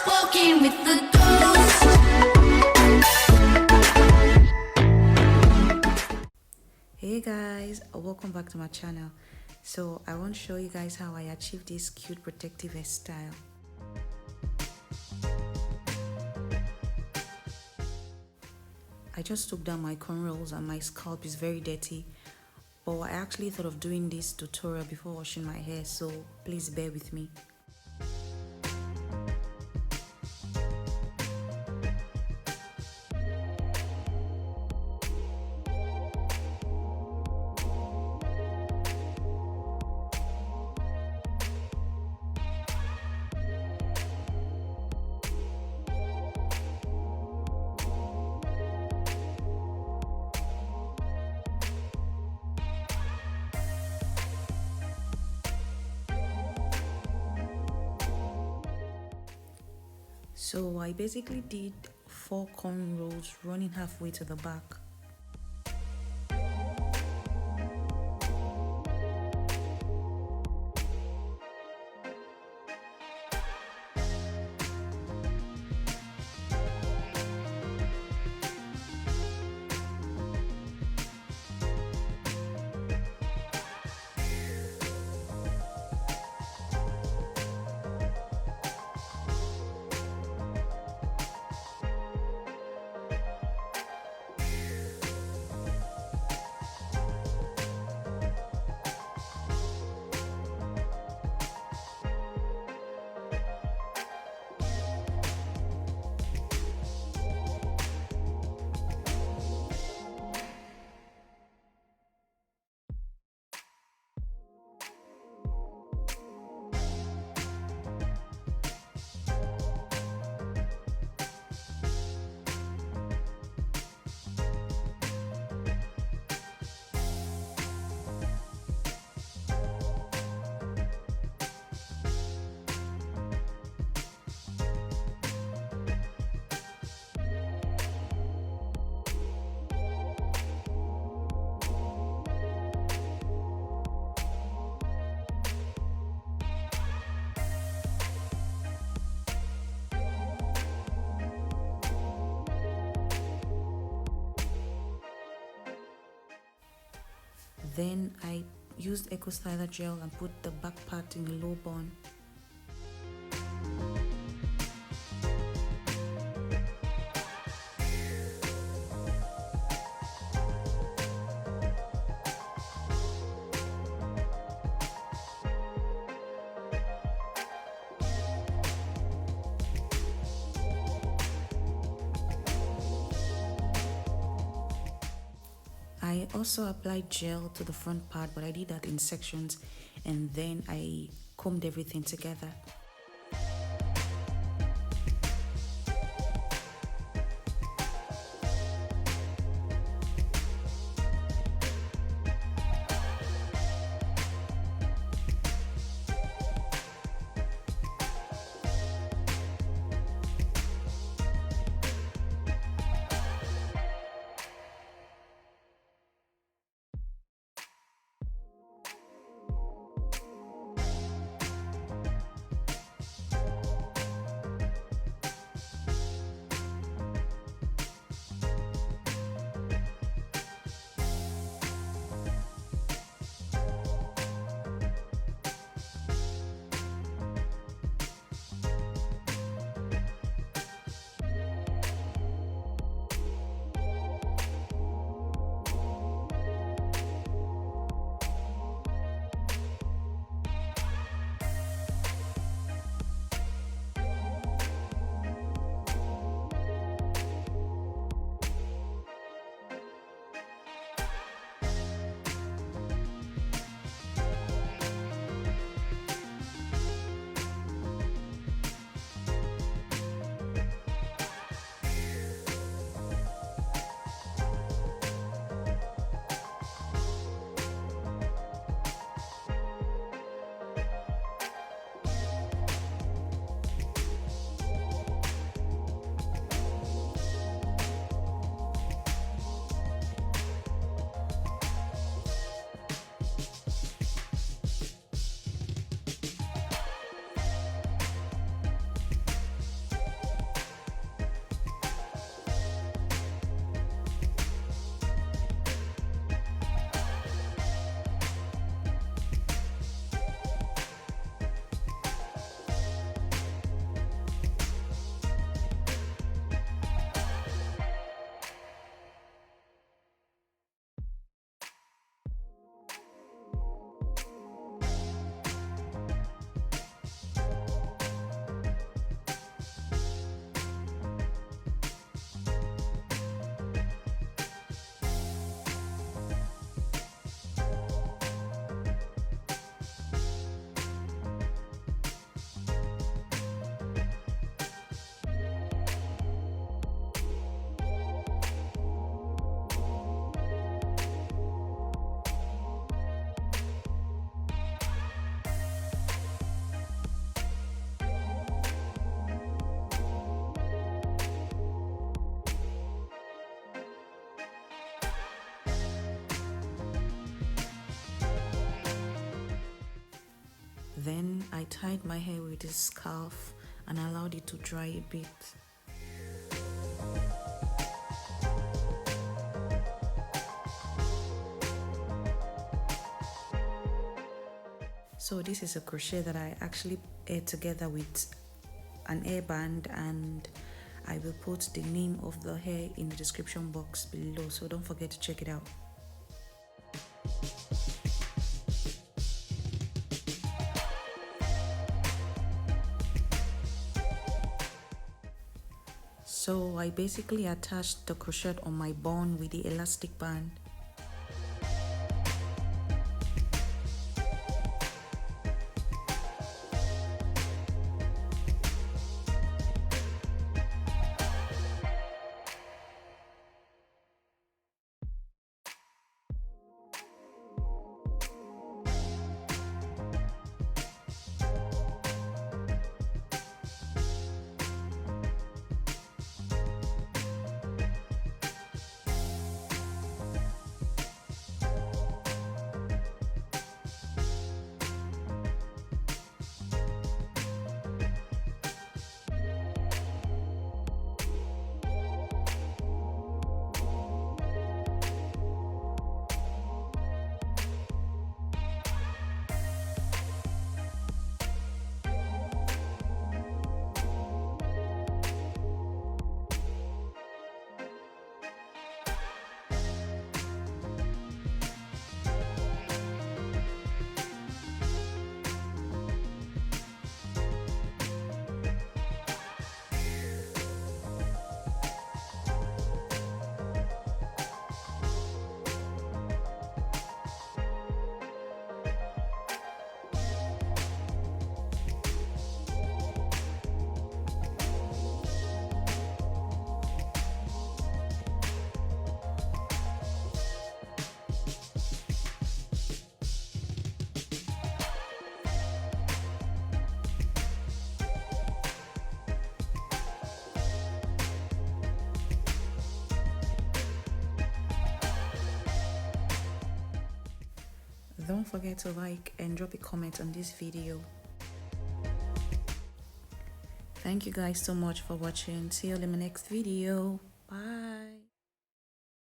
Walking with the ghost. Hey guys, welcome back to my channel. So I want to show you guys how I achieved this cute protective hairstyle. I just took down my cornrows and my scalp is very dirty, but I actually thought of doing this tutorial before washing my hair, so please bear with me. So I basically did 4 cornrows running halfway to the back. Then I used Eco Styler gel and put the back part in a low bun. I also applied gel to the front part, but I did that in sections, and then I combed everything together. Then I tied my hair with this scarf and allowed it to dry a bit. So this is a crochet that I actually aired together with an hairband, and I will put the name of the hair in the description box below, so don't forget to check it out. So I basically attached the crochet on my bun with the elastic band. Don't forget to like and drop a comment on this video. Thank you guys so much for watching. See you in my next video.